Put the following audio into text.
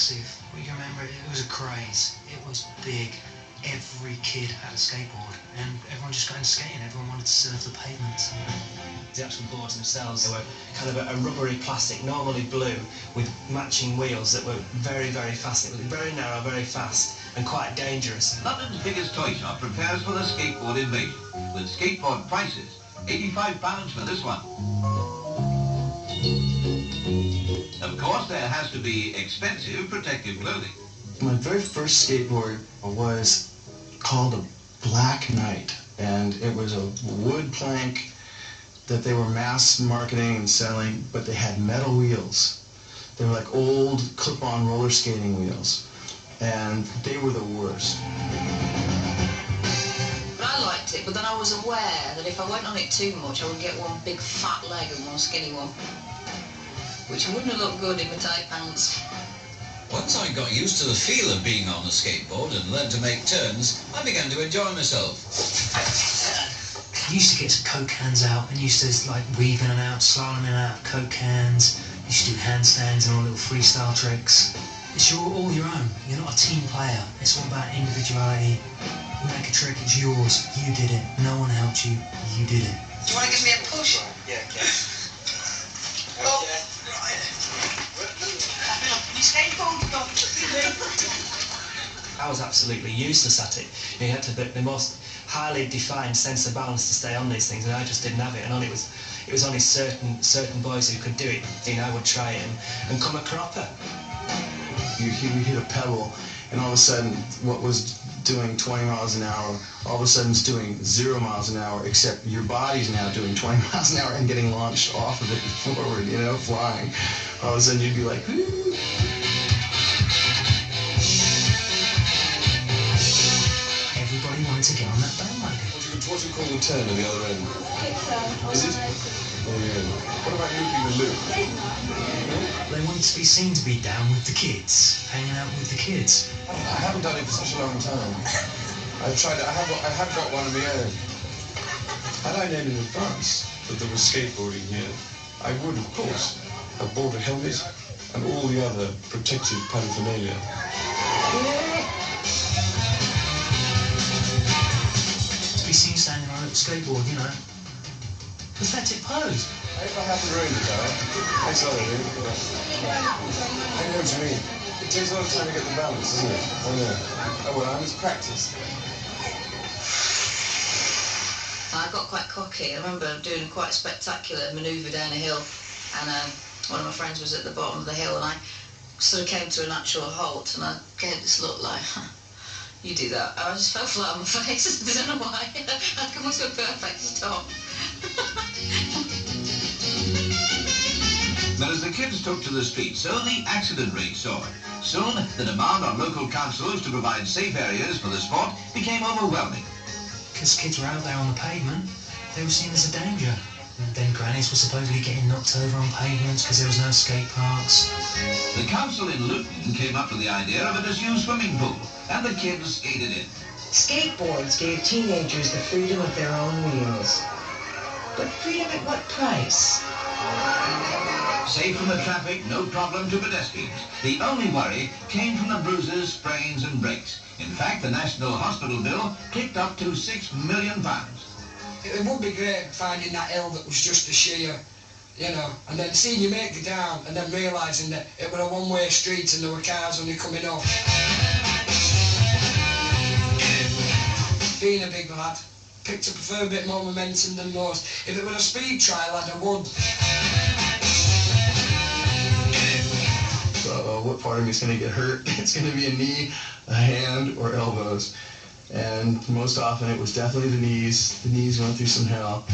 massive. We can remember it was a craze. It was big. Every kid had a skateboard, and everyone just got into skating. Everyone wanted to surf the pavements. The actual boards themselves, they were kind of a rubbery plastic, normally blue, with matching wheels that were very, very fast. It was very narrow, very fast, and quite dangerous. London's biggest toy shop prepares for the skateboard invasion, with skateboard prices. £85 for this one. Of course, there has to be expensive protective clothing. My very first skateboard was called a Black Knight, and it was a wood plank that they were mass marketing and selling, but they had metal wheels. They were like old clip-on roller skating wheels, and they were the worst. But I liked it, but then I was aware that if I went on it too much, I would get one big fat leg and one skinny one, which wouldn't have looked good in my tight pants. Once I got used to the feel of being on a skateboard and learned to make turns, I began to enjoy myself. I used to get some Coke cans out and used to like weave in and out, slalom in and out of Coke cans. Used to do handstands and all little freestyle tricks. It's all your own. You're not a team player. It's all about individuality. You make a trick, it's yours. You did it. No one helped you. You did it. Do you want to give me a push? Yeah, okay. Oh, right. You skateboard stuff. I was absolutely useless at it. You had to be the most highly defined sense of balance to stay on these things, and I just didn't have it. And it was only certain boys who could do it. I would try it and come a cropper. You hit a pedal, and all of a sudden, what was doing 20 miles an hour, all of a sudden it's doing 0 miles an hour, except your body's now doing 20 miles an hour and getting launched off of it forward, flying. All of a sudden you'd be like, whoo! Everybody wanted to get on that bandwagon. What do you call the turn at the other end? Is it? There you go. What about looping the loop? They wanted to be seen to be down with the kids, hanging out with the kids. I haven't done it for such a long time. I've tried it. I have got one of my own. Had I known in advance that there was skateboarding here, I would, of course, have bought a helmet and all the other protective paraphernalia. To be seen standing on a skateboard, pathetic pose. If I haven't ruined it, though, takes a lot of doing. I know what you mean. It takes a lot of time to get the balance, doesn't it? I know. Oh, well, I was practiced. I got quite cocky. I remember doing quite a spectacular manoeuvre down a hill, and one of my friends was at the bottom of the hill, and I sort of came to a natural halt, and I gave this look like, you do that. I just fell flat on my face. I don't know why. I'd come up to a perfect stop. But as the kids took to the streets, so the accident rate soared. Soon, the demand on local councils to provide safe areas for the sport became overwhelming. Because kids were out there on the pavement, they were seen as a danger. And then grannies were supposedly getting knocked over on pavements because there was no skate parks. The council in Luton came up with the idea of a disused swimming pool, and the kids skated in. Skateboards gave teenagers the freedom of their own wheels. But freedom at what price? Safe from the traffic, no problem to pedestrians. The only worry came from the bruises, sprains and breaks. In fact, the National Hospital bill clicked up to £6 million. It would be great finding that hill that was just a sheer, and then seeing you make it down and then realising that it was a one-way street and there were cars only coming up. Being a big lad, picked up a fair bit more momentum than most. If it was a speed trial, I'd have won. What part of me is going to get hurt? It's going to be a knee, a hand, or elbows. And most often it was definitely the knees. The knees went through some hell.